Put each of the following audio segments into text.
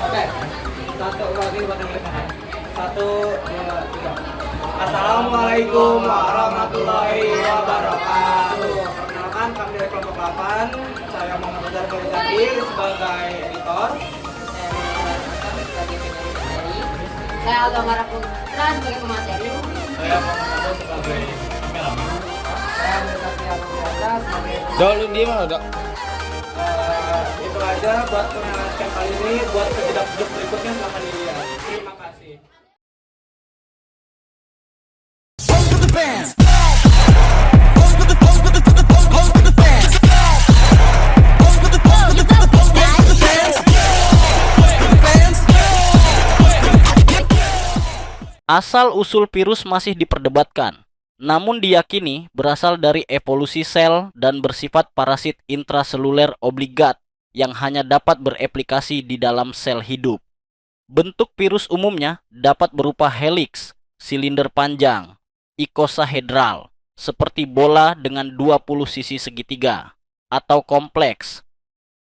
Oke, satu lagi buat yang dekat. Satu, dua, tiga. Assalamualaikum warahmatullahi wabarakatuh. Perkenalkan kami dari kelompok 8. Saya Muhammad Azhar Farizandi sebagai editor. Saya Aldo Maraputra sebagai pemateri. Saya Muhammad sebagai kameramen. Saya Satria Nurdiana sebagai Dok, lu di mana, Dok? itu aja buat pengenalan camp kali ini. Buat kejedak-jeduk berikutnya silahkan dilihat. Terima kasih. Asal-usul virus masih diperdebatkan, namun diyakini berasal dari evolusi sel dan bersifat parasit intraseluler obligat yang hanya dapat bereplikasi di dalam sel hidup. Bentuk virus umumnya dapat berupa heliks, silinder panjang, ikosahedral, seperti bola dengan 20 sisi segitiga, atau kompleks.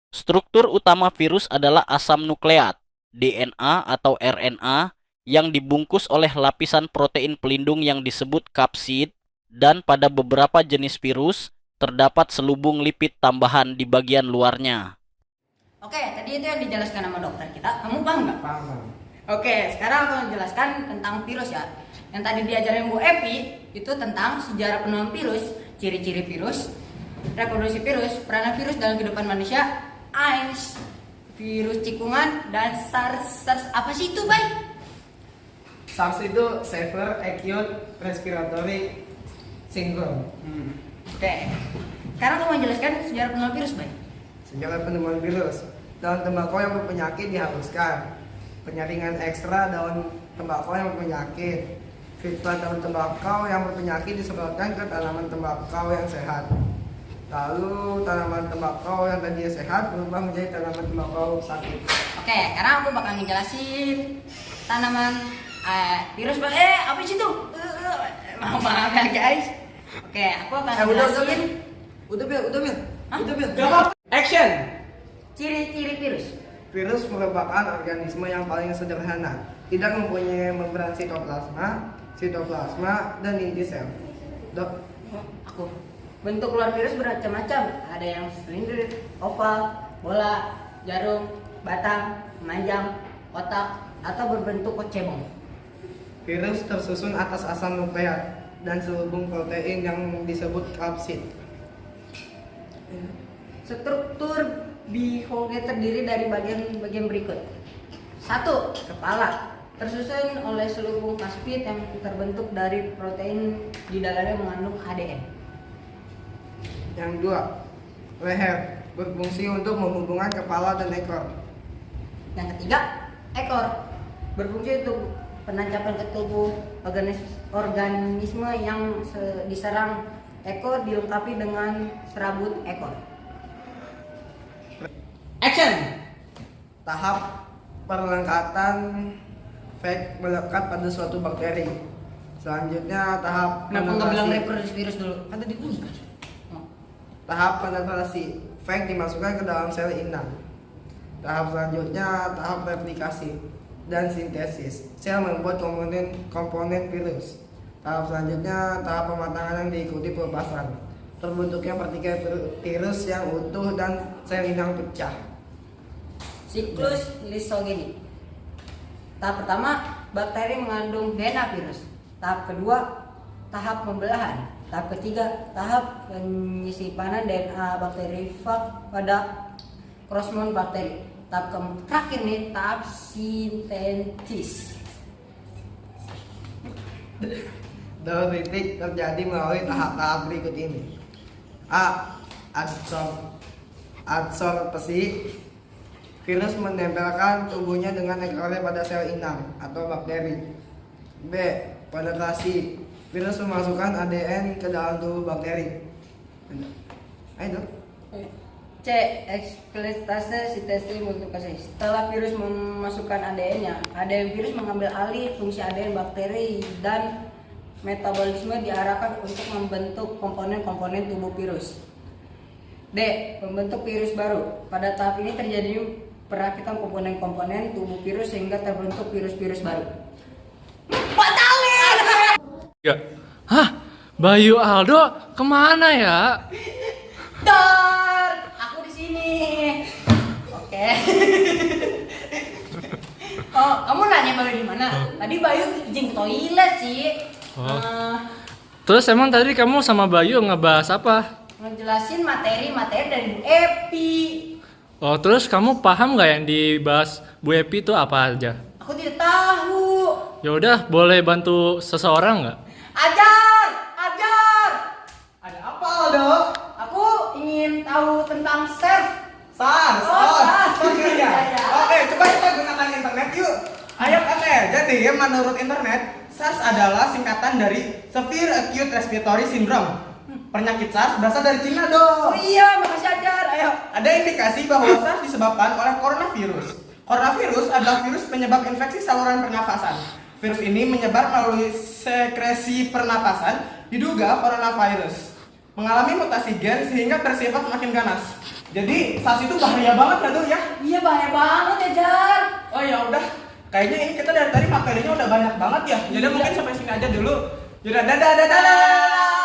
Struktur utama virus adalah asam nukleat, DNA atau RNA, yang dibungkus oleh lapisan protein pelindung yang disebut kapsid, dan pada beberapa jenis virus terdapat selubung lipid tambahan di bagian luarnya. Oke, tadi itu yang dijelaskan sama dokter kita. Kamu paham nggak? Paham. Oke, sekarang aku menjelaskan tentang virus ya. Yang tadi diajarin Bu Epi itu tentang sejarah penemuan virus, ciri-ciri virus, reproduksi virus, peranan virus dalam kehidupan manusia, AIDS, virus cikungan, dan SARS. SARS apa sih itu, Bay? SARS itu Severe Acute Respiratory Syndrome. Oke. Sekarang aku mau jelaskan sejarah penemuan virus, Bay. Sejarah penemuan virus. Daun tembakau yang berpenyakit dihapuskan. Penyaringan ekstra daun tembakau yang berpenyakit. Fitlah daun tembakau yang berpenyakit disemprotkan ke tanaman tembakau yang sehat. Lalu tanaman tembakau yang tadinya sehat berubah menjadi tanaman tembakau sakit. Oke, sekarang aku bakal ngejelasin tanaman virus. Apa sih itu? Maaf ya guys. Oke, aku akan jelasin Udah Bil. Hah? Action. ciri-ciri virus. Virus merupakan organisme yang paling sederhana, tidak mempunyai membran sitoplasma, dan inti sel. Dok, Aku. Bentuk luar virus bermacam-macam. Ada yang silinder, oval, bola, jarum, batang, memanjang, kotak, atau berbentuk cebong. virus tersusun atas asam nukleat dan selubung protein yang disebut kapsid. Struktur bihongnya terdiri dari bagian berikut. 1. Kepala tersusun oleh selubung kapsid yang terbentuk dari protein di dalamnya mengandung ADN. Yang 2, leher berfungsi untuk menghubungkan kepala dan ekor. Yang ketiga, ekor berfungsi untuk penancapan ke tubuh organisme yang diserang. Ekor dilengkapi dengan serabut ekor. Action. Tahap perlengkapan fag melekat pada suatu bakteri. Selanjutnya tahap Kenapa nggak bilang penetrasi. reproduksi virus dulu? Kan tadi udah. Tahap penetrasi, fag dimasukkan ke dalam sel inang. Tahap selanjutnya tahap replikasi dan sintesis. Sel membuat komponen virus. Tahap selanjutnya tahap pematangan yang diikuti pelepasan. Terbentuknya partikel virus yang utuh dan sel inang pecah. Siklus lisogenik. Tahap pertama, bakteri mengandung DNA virus. Tahap kedua, tahap pembelahan. Tahap ketiga, tahap penyisipanan DNA bakteri fag pada kromosom bakteri. Tahap terakhir nih, tahap sintesis. Dendritik terjadi melalui tahap-tahap berikut ini. A. Adsorpsi. Virus menempelkan tubuhnya dengan ekornya pada sel inang atau bakteri. B. Penetrasi. Virus memasukkan ADN ke dalam tubuh bakteri. Ayo. C. Eksploitasi sintesis multiplikasi. Setelah virus memasukkan ADN-nya, ADN virus mengambil alih fungsi ADN bakteri dan metabolisme diarahkan untuk membentuk komponen-komponen tubuh virus. D. Pembentuk virus baru. Pada tahap ini terjadi perakitan komponen-komponen tubuh virus sehingga terbentuk virus-virus baru. Batalin! Ya. Hah? Bayu Aldo kemana ya? Dar, aku di sini. Oke. Oh, kamu nanya Bayu di mana? Tadi Bayu izin ke toilet sih. Terus emang tadi kamu sama Bayu ngebahas apa? Ngejelasin materi-materi dari Bu Epi. Oh, terus kamu paham nggak yang dibahas Bu Epi itu apa aja? Aku tidak tahu. Ya udah, boleh bantu seseorang nggak? Ajar, ajar. Ada apa Aldo? Aku ingin tahu tentang SARS. SARS. Oh, SARS. Oke ya. Ya. Oke, coba kita gunakan internet yuk. Ayo oke. Jadi menurut internet, SARS adalah singkatan dari Severe Acute Respiratory Syndrome. Penyakit SARS berasal dari Cina Oh dong. iya, makasih ajar. Ayo. Ada indikasi bahwa SARS disebabkan oleh coronavirus. Coronavirus adalah virus penyebab infeksi saluran pernafasan. Virus ini menyebar melalui sekresi pernapasan, diduga coronavirus. Mengalami mutasi gen sehingga bersifat makin ganas. Jadi SARS itu bahaya banget ya tuh ya. Iya, bahaya banget ya, Jar. Oh ya udah, kayaknya ini kita dari tadi materinya udah banyak banget ya. Jadi mungkin sampai sini aja dulu. Yaudah, dadah.